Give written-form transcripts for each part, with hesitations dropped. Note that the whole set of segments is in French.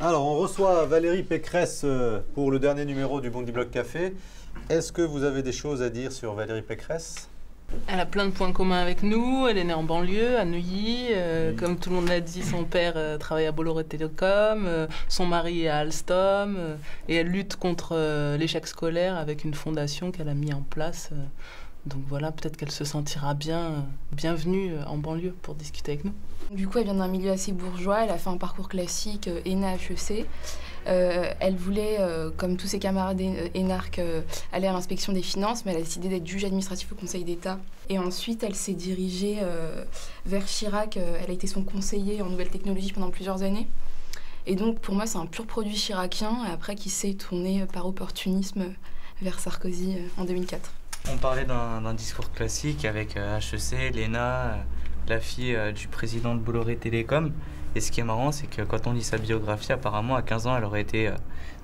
Alors, on reçoit Valérie Pécresse pour le dernier numéro du Bondi Blog Café. Est-ce que vous avez des choses à dire sur Valérie Pécresse? Elle a plein de points communs avec nous. Elle est née en banlieue, à Neuilly. Comme tout le monde l'a dit, son père travaille à Bolloré Télécom, son mari est à Alstom. Et elle lutte contre l'échec scolaire avec une fondation qu'elle a mis en place. Donc voilà, peut-être qu'elle se sentira bienvenue en banlieue pour discuter avec nous. Du coup, elle vient d'un milieu assez bourgeois. Elle a fait un parcours classique, ENA, HEC. Elle voulait, comme tous ses camarades énarques, aller à l'inspection des finances, mais elle a décidé d'être juge administratif au Conseil d'État. Et ensuite, elle s'est dirigée vers Chirac. Elle a été son conseiller en nouvelles technologies pendant plusieurs années. Et donc, pour moi, c'est un pur produit chiracien, après qui s'est tourné par opportunisme vers Sarkozy en 2004. On parlait d'un discours classique avec HEC, l'ENA, la fille du président de Bolloré Télécom. Et ce qui est marrant, c'est que quand on lit sa biographie, apparemment, à 15 ans, elle aurait été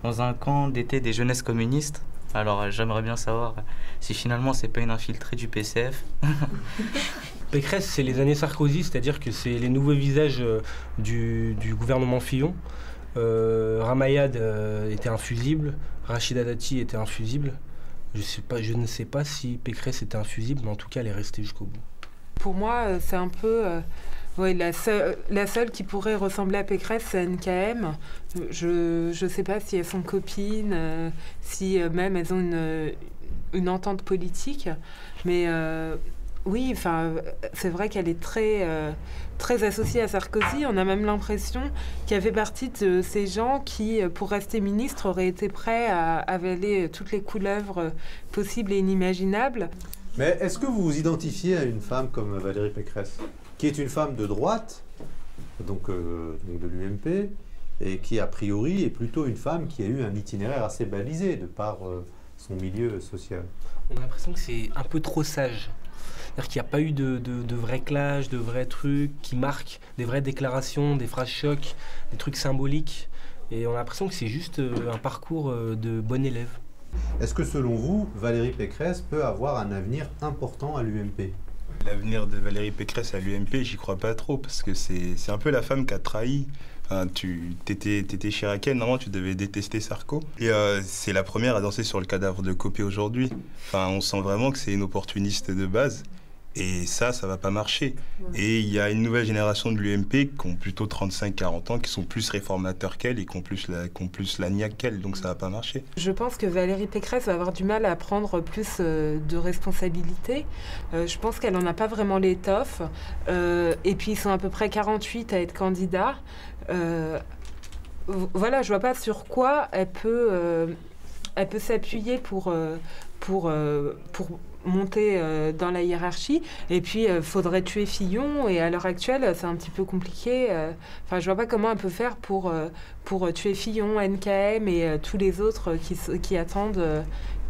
dans un camp d'été des jeunesses communistes. Alors, j'aimerais bien savoir si finalement, c'est pas une infiltrée du PCF. Pécresse, c'est les années Sarkozy, c'est-à-dire que c'est les nouveaux visages du gouvernement Fillon. Ramayad était infusible, Rachida Dati était infusible. Je ne sais pas si Pécresse était infusible, mais en tout cas, elle est restée jusqu'au bout. Pour moi, c'est un peu... la seule qui pourrait ressembler à Pécresse, c'est NKM. Je ne sais pas si elles sont copines, si même elles ont une entente politique. Mais oui, c'est vrai qu'elle est très associée à Sarkozy. On a même l'impression qu'elle fait partie de ces gens qui, pour rester ministre, auraient été prêts à avaler toutes les couleuvres possibles et inimaginables. Mais est-ce que vous vous identifiez à une femme comme Valérie Pécresse, qui est une femme de droite, donc de l'UMP, et qui a priori est plutôt une femme qui a eu un itinéraire assez balisé de par son milieu social? On a l'impression que c'est un peu trop sage. C'est-à-dire qu'il n'y a pas eu de vrai clash, de vrais trucs qui marquent, des vraies déclarations, des phrases chocs, des trucs symboliques. Et on a l'impression que c'est juste un parcours de bon élève. Est-ce que selon vous, Valérie Pécresse peut avoir un avenir important à l'UMP? L'avenir de Valérie Pécresse à l'UMP, j'y crois pas trop, parce que c'est un peu la femme qui a trahi. Enfin, t'étais chiracienne, normalement tu devais détester Sarko. Et c'est la première à danser sur le cadavre de Copé aujourd'hui. Enfin, on sent vraiment que c'est une opportuniste de base. Et ça va pas marcher. Et il y a une nouvelle génération de l'UMP qui ont plutôt 35-40 ans, qui sont plus réformateurs qu'elle et qui ont plus la niaque qu'elle, donc ça va pas marcher. Je pense que Valérie Pécresse va avoir du mal à prendre plus de responsabilités. Je pense qu'elle en a pas vraiment l'étoffe. Et puis ils sont à peu près 48 à être candidats. Voilà, je vois pas sur quoi elle peut s'appuyer pour monter dans la hiérarchie. Et puis faudrait tuer Fillon, et à l'heure actuelle c'est un petit peu compliqué. Enfin, je vois pas comment elle peut faire pour tuer Fillon, NKM et tous les autres qui attendent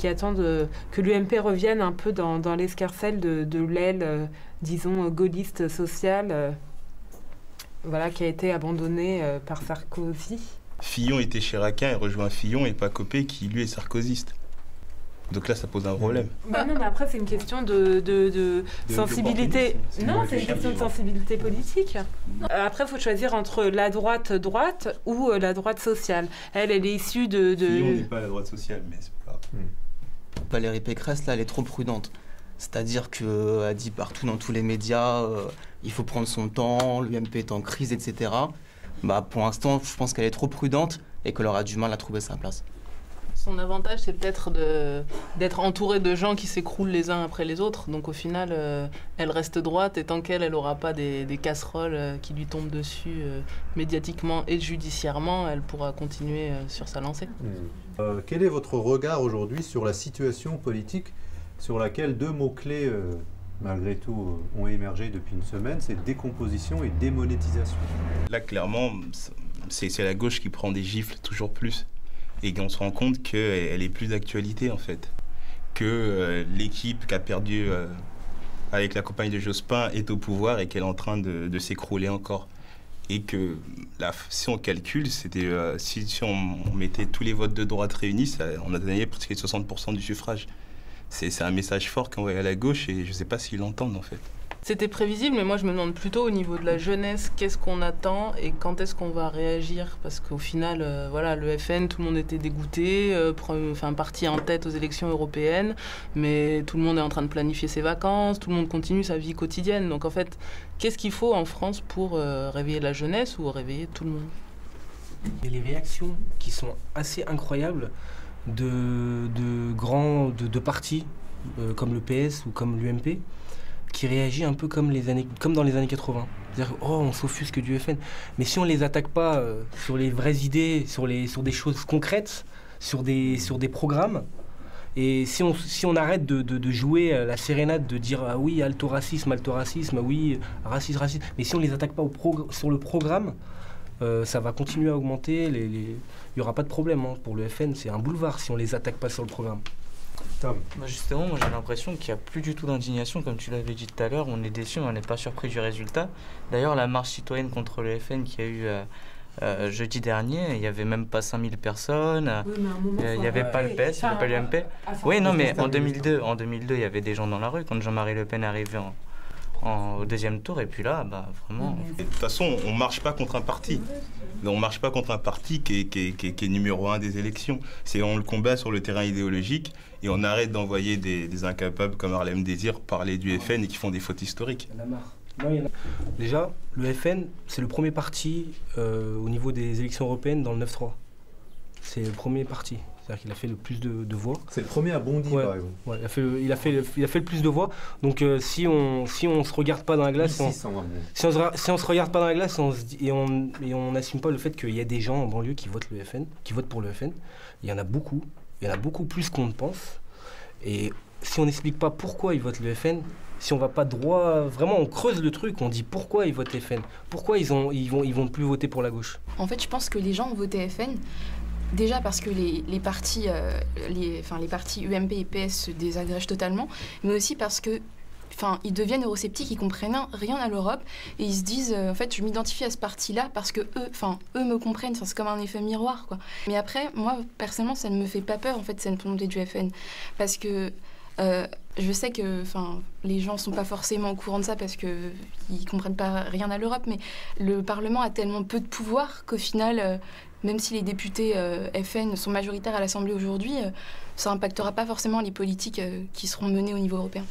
que l'UMP revienne un peu dans l'escarcelle de l'aile disons gaulliste sociale voilà, qui a été abandonnée par Sarkozy. Fillon était chiracien et rejoint Fillon et pas Copé qui lui est sarkozyste. Donc là, ça pose un problème. Bah non, mais après, c'est une question de sensibilité. Non, c'est une question de sensibilité politique. Après, il faut choisir entre la droite ou la droite sociale. Elle est issue de... Fillon n'est pas la droite sociale, mais c'est pas... Valérie Pécresse, là, elle est trop prudente. C'est-à-dire qu'elle dit partout dans tous les médias, il faut prendre son temps, l'UMP est en crise, etc. Bah, pour l'instant, je pense qu'elle est trop prudente et qu'elle aura du mal à trouver sa place. Son avantage, c'est peut-être d'être entourée de gens qui s'écroulent les uns après les autres. Donc au final, elle reste droite, et tant qu'elle n'aura pas des casseroles qui lui tombent dessus médiatiquement et judiciairement, elle pourra continuer sur sa lancée. Quel est votre regard aujourd'hui sur la situation politique sur laquelle deux mots-clés, malgré tout, ont émergé depuis une semaine, c'est décomposition et démonétisation? Là, clairement, c'est la gauche qui prend des gifles toujours plus. Et on se rend compte qu'elle est plus d'actualité, en fait. Que l'équipe qui a perdu avec la campagne de Jospin est au pouvoir et qu'elle est en train de s'écrouler encore. Et que si on calcule, si on mettait tous les votes de droite réunis, on a gagné presque 60% du suffrage. C'est un message fort qu'on voit à la gauche et je ne sais pas s'ils l'entendent, en fait. C'était prévisible, mais moi je me demande plutôt au niveau de la jeunesse, qu'est-ce qu'on attend et quand est-ce qu'on va réagir? Parce qu'au final, voilà, le FN, tout le monde était dégoûté, parti en tête aux élections européennes, mais tout le monde est en train de planifier ses vacances, tout le monde continue sa vie quotidienne. Donc en fait, qu'est-ce qu'il faut en France pour réveiller la jeunesse ou réveiller tout le monde? Et les réactions qui sont assez incroyables de partis comme le PS ou comme l'UMP qui réagit un peu comme dans les années 80. C'est-à-dire, oh, on s'offusque du FN. Mais si on ne les attaque pas sur les vraies idées, sur des choses concrètes, sur des programmes, et si on arrête de jouer la sérénade, de dire ah oui, alto-racisme, ah oui, racisme, mais si on ne les attaque pas sur le programme, ça va continuer à augmenter. Il n'y aura pas de problème pour le FN, c'est un boulevard si on ne les attaque pas sur le programme. Tom. Justement, moi j'ai l'impression qu'il n'y a plus du tout d'indignation, comme tu l'avais dit tout à l'heure. On est déçus, mais on n'est pas surpris du résultat. D'ailleurs, la marche citoyenne contre le FN qui a eu jeudi dernier, il n'y avait même pas 5000 personnes. Oui, mais à un moment, il n'y avait pas le PS, il n'y avait pas l'UMP. Oui, non, mais en 2002, il y avait des gens dans la rue quand Jean-Marie Le Pen est arrivé au deuxième tour. Et puis là, vraiment... De toute façon, on ne marche pas contre un parti. On ne marche pas contre un parti qui est numéro 1 des élections. On le combat sur le terrain idéologique et on arrête d'envoyer des incapables comme Harlem Désir parler du FN et qui font des fautes historiques. Il y en a marre. Déjà, le FN, c'est le premier parti au niveau des élections européennes dans le 9-3. C'est le premier parti. C'est-à-dire qu'il a fait le plus de voix. C'est le premier à Bondy, ouais, par exemple. Ouais, il a fait le plus de voix. Donc si on se regarde pas dans la glace, si on se regarde pas dans la glace et on n'assume pas le fait qu'il y a des gens en banlieue qui votent pour le FN, il y en a beaucoup. Il y en a beaucoup plus qu'on ne pense. Et si on n'explique pas pourquoi ils votent le FN, si on va pas droit, vraiment on creuse le truc, on dit pourquoi ils votent FN, pourquoi ils vont plus voter pour la gauche. En fait, je pense que les gens ont voté FN. Déjà parce que les partis UMP et PS se désagrègent totalement, mais aussi parce que ils deviennent eurosceptiques, ils comprennent rien à l'Europe et ils se disent en fait je m'identifie à ce parti-là parce que eux me comprennent, c'est comme un effet miroir quoi. Mais après moi personnellement ça ne me fait pas peur en fait cette montée du FN parce que je sais que les gens sont pas forcément au courant de ça parce que ils comprennent pas rien à l'Europe, mais le Parlement a tellement peu de pouvoir qu'au final même si les députés FN sont majoritaires à l'Assemblée aujourd'hui, ça n'impactera pas forcément les politiques qui seront menées au niveau européen.